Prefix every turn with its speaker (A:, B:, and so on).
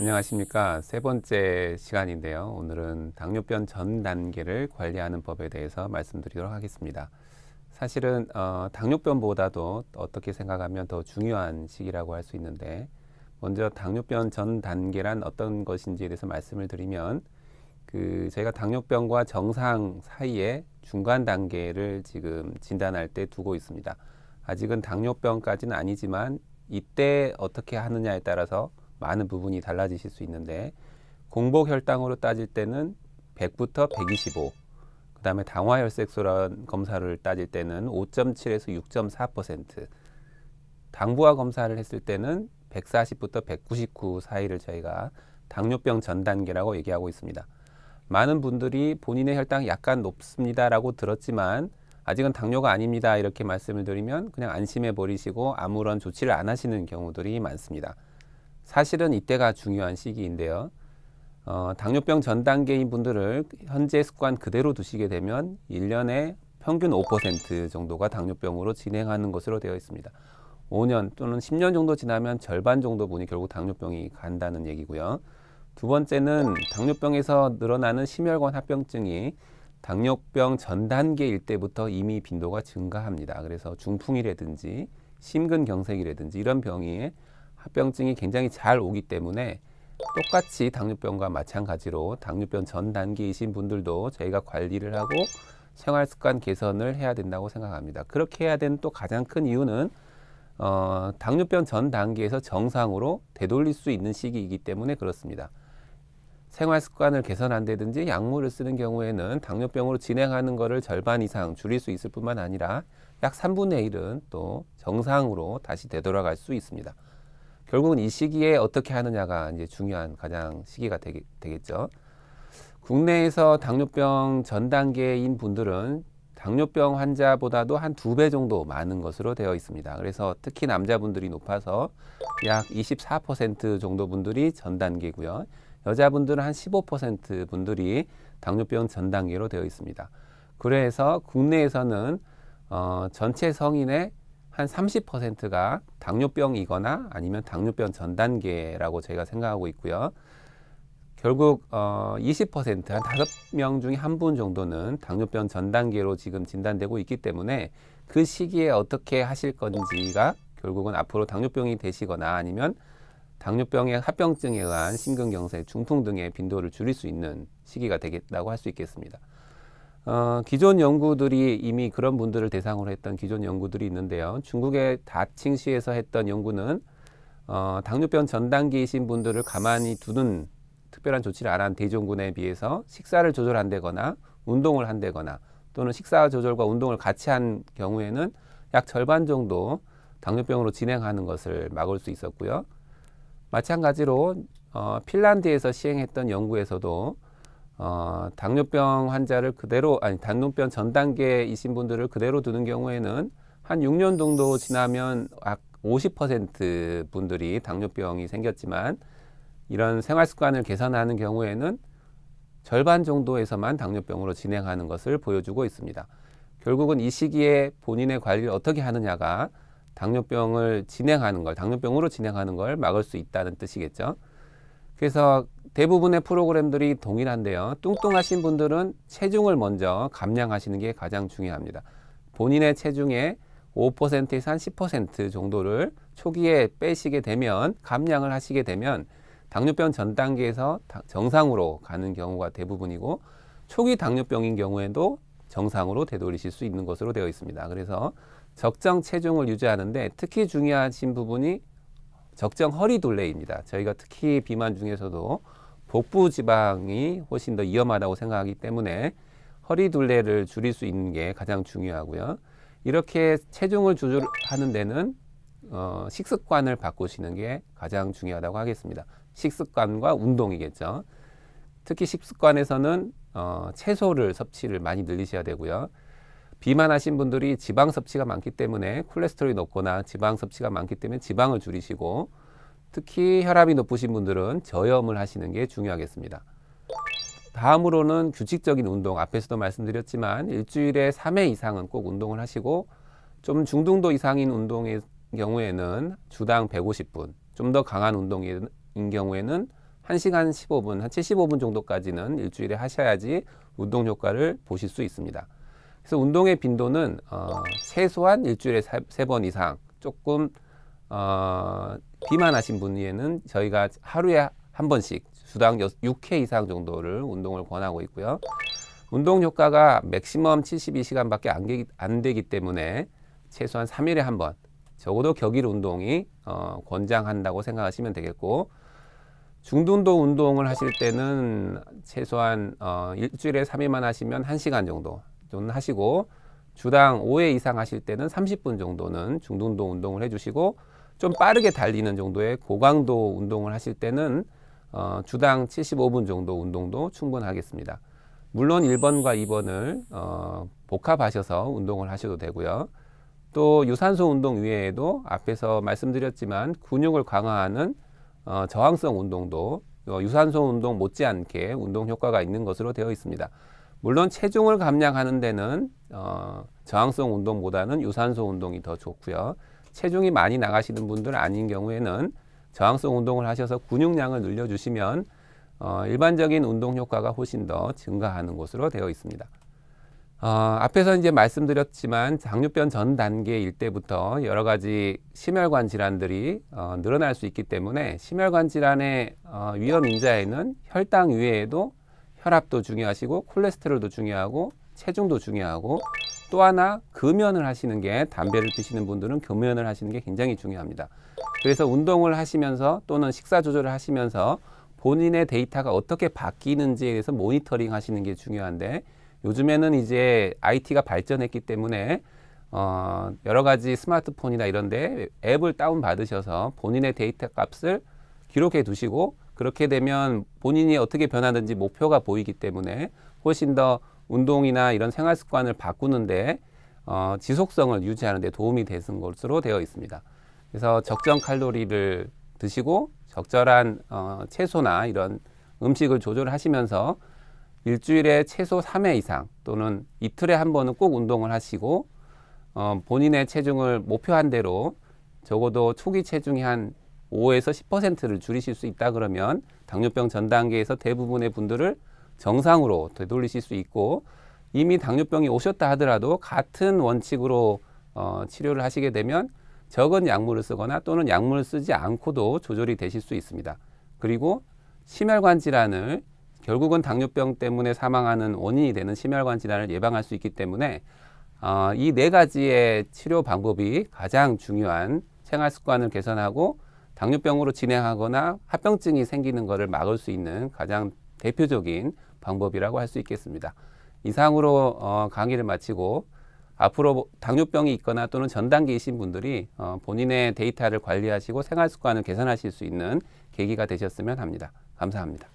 A: 안녕하십니까. 세 번째 시간인데요. 오늘은 당뇨병 전 단계를 관리하는 법에 대해서 말씀드리도록 하겠습니다. 사실은 당뇨병보다도 어떻게 생각하면 더 중요한 시기라고 할 수 있는데, 먼저 당뇨병 전 단계란 어떤 것인지에 대해서 말씀을 드리면, 저희가 당뇨병과 정상 사이에 중간 단계를 지금 진단할 때 두고 있습니다. 아직은 당뇨병까지는 아니지만 이때 어떻게 하느냐에 따라서 많은 부분이 달라지실 수 있는데, 공복 혈당으로 따질 때는 100부터 125, 그 다음에 당화혈색소란 검사를 따질 때는 5.7에서 6.4%, 당부화 검사를 했을 때는 140부터 199 사이를 저희가 당뇨병 전 단계라고 얘기하고 있습니다. 많은 분들이 본인의 혈당이 약간 높습니다라고 들었지만 아직은 당뇨가 아닙니다 이렇게 말씀을 드리면 그냥 안심해 버리시고 아무런 조치를 안 하시는 경우들이 많습니다. 사실은 이때가 중요한 시기인데요. 당뇨병 전 단계인 분들을 현재 습관 그대로 두시게 되면 1년에 평균 5% 정도가 당뇨병으로 진행하는 것으로 되어 있습니다. 5년 또는 10년 정도 지나면 절반 정도 분이 결국 당뇨병이 간다는 얘기고요. 두 번째는 당뇨병에서 늘어나는 심혈관 합병증이 당뇨병 전 단계일 때부터 이미 빈도가 증가합니다. 그래서 중풍이라든지 심근경색이라든지 이런 병이 합병증이 굉장히 잘 오기 때문에 똑같이 당뇨병과 마찬가지로 당뇨병 전 단계이신 분들도 저희가 관리를 하고 생활습관 개선을 해야 된다고 생각합니다. 그렇게 해야 되는 또 가장 큰 이유는 당뇨병 전 단계에서 정상으로 되돌릴 수 있는 시기이기 때문에 그렇습니다. 생활습관을 개선한다든지 약물을 쓰는 경우에는 당뇨병으로 진행하는 것을 절반 이상 줄일 수 있을 뿐만 아니라 약 3분의 1은 또 정상으로 다시 되돌아갈 수 있습니다. 결국은 이 시기에 어떻게 하느냐가 이제 중요한 가장 시기가 되겠죠. 국내에서 당뇨병 전 단계인 분들은 당뇨병 환자보다도 한 2배 정도 많은 것으로 되어 있습니다. 그래서 특히 남자분들이 높아서 약 24% 정도 분들이 전 단계고요. 여자분들은 한 15% 분들이 당뇨병 전 단계로 되어 있습니다. 그래서 국내에서는 전체 성인의 한 30%가 당뇨병이거나 아니면 당뇨병 전 단계라고 저희가 생각하고 있고요. 결국 20% 한 5명 중에 한 분 정도는 당뇨병 전 단계로 지금 진단되고 있기 때문에 그 시기에 어떻게 하실 건지가 결국은 앞으로 당뇨병이 되시거나 아니면 당뇨병의 합병증에 의한 심근경색, 중풍 등의 빈도를 줄일 수 있는 시기가 되겠다고 할 수 있겠습니다. 기존 연구들이 이미 그런 분들을 대상으로 했던 기존 연구들이 있는데요. 중국의 다칭시에서 했던 연구는 당뇨병 전 단계이신 분들을 가만히 두는 특별한 조치를 안 한 대중군에 비해서 식사를 조절한다거나 운동을 한다거나 또는 식사 조절과 운동을 같이 한 경우에는 약 절반 정도 당뇨병으로 진행하는 것을 막을 수 있었고요. 마찬가지로 핀란드에서 시행했던 연구에서도 당뇨병 환자를 그대로 당뇨병 전 단계이신 분들을 그대로 두는 경우에는 한 6년 정도 지나면 약 50% 분들이 당뇨병이 생겼지만 이런 생활 습관을 개선하는 경우에는 절반 정도에서만 당뇨병으로 진행하는 것을 보여주고 있습니다. 결국은 이 시기에 본인의 관리를 어떻게 하느냐가 당뇨병을 진행하는 걸, 당뇨병으로 진행하는 걸 막을 수 있다는 뜻이겠죠. 그래서 대부분의 프로그램들이 동일한데요. 뚱뚱하신 분들은 체중을 먼저 감량하시는 게 가장 중요합니다. 본인의 체중의 5%에서 한 10% 정도를 초기에 빼시게 되면, 감량을 하시게 되면 당뇨병 전 단계에서 정상으로 가는 경우가 대부분이고, 초기 당뇨병인 경우에도 정상으로 되돌리실 수 있는 것으로 되어 있습니다. 그래서 적정 체중을 유지하는데 특히 중요하신 부분이 적정 허리 둘레입니다. 저희가 특히 비만 중에서도 복부 지방이 훨씬 더 위험하다고 생각하기 때문에 허리 둘레를 줄일 수 있는 게 가장 중요하고요. 이렇게 체중을 조절하는 데는 식습관을 바꾸시는 게 가장 중요하다고 하겠습니다. 식습관과 운동이겠죠. 특히 식습관에서는 채소를 섭취를 많이 늘리셔야 되고요. 비만하신 분들이 지방 섭취가 많기 때문에 콜레스테롤이 높거나 지방 섭취가 많기 때문에 지방을 줄이시고, 특히 혈압이 높으신 분들은 저염을 하시는 게 중요하겠습니다. 다음으로는 규칙적인 운동, 앞에서도 말씀드렸지만 일주일에 3회 이상은 꼭 운동을 하시고, 좀 중등도 이상인 운동의 경우에는 주당 150분, 좀 더 강한 운동인 경우에는 1시간 15분, 한 75분 정도까지는 일주일에 하셔야지 운동 효과를 보실 수 있습니다. 그래서 운동의 빈도는 최소한 일주일에 3번 이상, 조금 비만하신 분에는 저희가 하루에 한 번씩 주당 6회 이상 정도를 운동을 권하고 있고요. 운동 효과가 맥시멈 72시간밖에 안 되기 때문에 최소한 3일에 한 번, 적어도 격일 운동이 권장한다고 생각하시면 되겠고, 중등도 운동을 하실 때는 최소한 일주일에 3일만 하시면 1시간 정도는 하시고, 주당 5회 이상 하실 때는 30분 정도는 중등도 운동을 해주시고, 좀 빠르게 달리는 정도의 고강도 운동을 하실 때는 주당 75분 정도 운동도 충분하겠습니다. 물론 1번과 2번을 복합하셔서 운동을 하셔도 되고요. 또 유산소 운동 외에도 앞에서 말씀드렸지만 근육을 강화하는 저항성 운동도 유산소 운동 못지않게 운동 효과가 있는 것으로 되어 있습니다. 물론 체중을 감량하는 데는 저항성 운동보다는 유산소 운동이 더 좋고요. 체중이 많이 나가시는 분들 아닌 경우에는 저항성 운동을 하셔서 근육량을 늘려주시면 일반적인 운동 효과가 훨씬 더 증가하는 것으로 되어 있습니다. 앞에서 이제 말씀드렸지만 당뇨병 전 단계일 때부터 여러 가지 심혈관 질환들이 늘어날 수 있기 때문에 심혈관 질환의 위험 인자에는 혈당 외에도 혈압도 중요하시고 콜레스테롤도 중요하고 체중도 중요하고, 또 하나 금연을 하시는 게, 담배를 피시는 분들은 금연을 하시는 게 굉장히 중요합니다. 그래서 운동을 하시면서 또는 식사 조절을 하시면서 본인의 데이터가 어떻게 바뀌는지에 대해서 모니터링 하시는 게 중요한데, 요즘에는 이제 IT가 발전했기 때문에 여러 가지 스마트폰이나 이런데 앱을 다운 받으셔서 본인의 데이터 값을 기록해 두시고, 그렇게 되면 본인이 어떻게 변하는지 목표가 보이기 때문에 훨씬 더 운동이나 이런 생활 습관을 바꾸는데 지속성을 유지하는 데 도움이 되는 것으로 되어 있습니다. 그래서 적정 칼로리를 드시고 적절한 채소나 이런 음식을 조절하시면서 일주일에 최소 3회 이상 또는 이틀에 한 번은 꼭 운동을 하시고, 본인의 체중을 목표한 대로 적어도 초기 체중이 한 5에서 10%를 줄이실 수 있다 그러면 당뇨병 전 단계에서 대부분의 분들을 정상으로 되돌리실 수 있고, 이미 당뇨병이 오셨다 하더라도 같은 원칙으로 치료를 하시게 되면 적은 약물을 쓰거나 또는 약물을 쓰지 않고도 조절이 되실 수 있습니다. 그리고 심혈관 질환을, 결국은 당뇨병 때문에 사망하는 원인이 되는 심혈관 질환을 예방할 수 있기 때문에 이 4가지의 치료 방법이 가장 중요한 생활 습관을 개선하고 당뇨병으로 진행하거나 합병증이 생기는 것을 막을 수 있는 가장 대표적인 방법이라고 할 수 있겠습니다. 이상으로 강의를 마치고, 앞으로 당뇨병이 있거나 또는 전 단계이신 분들이 본인의 데이터를 관리하시고 생활 습관을 개선하실 수 있는 계기가 되셨으면 합니다. 감사합니다.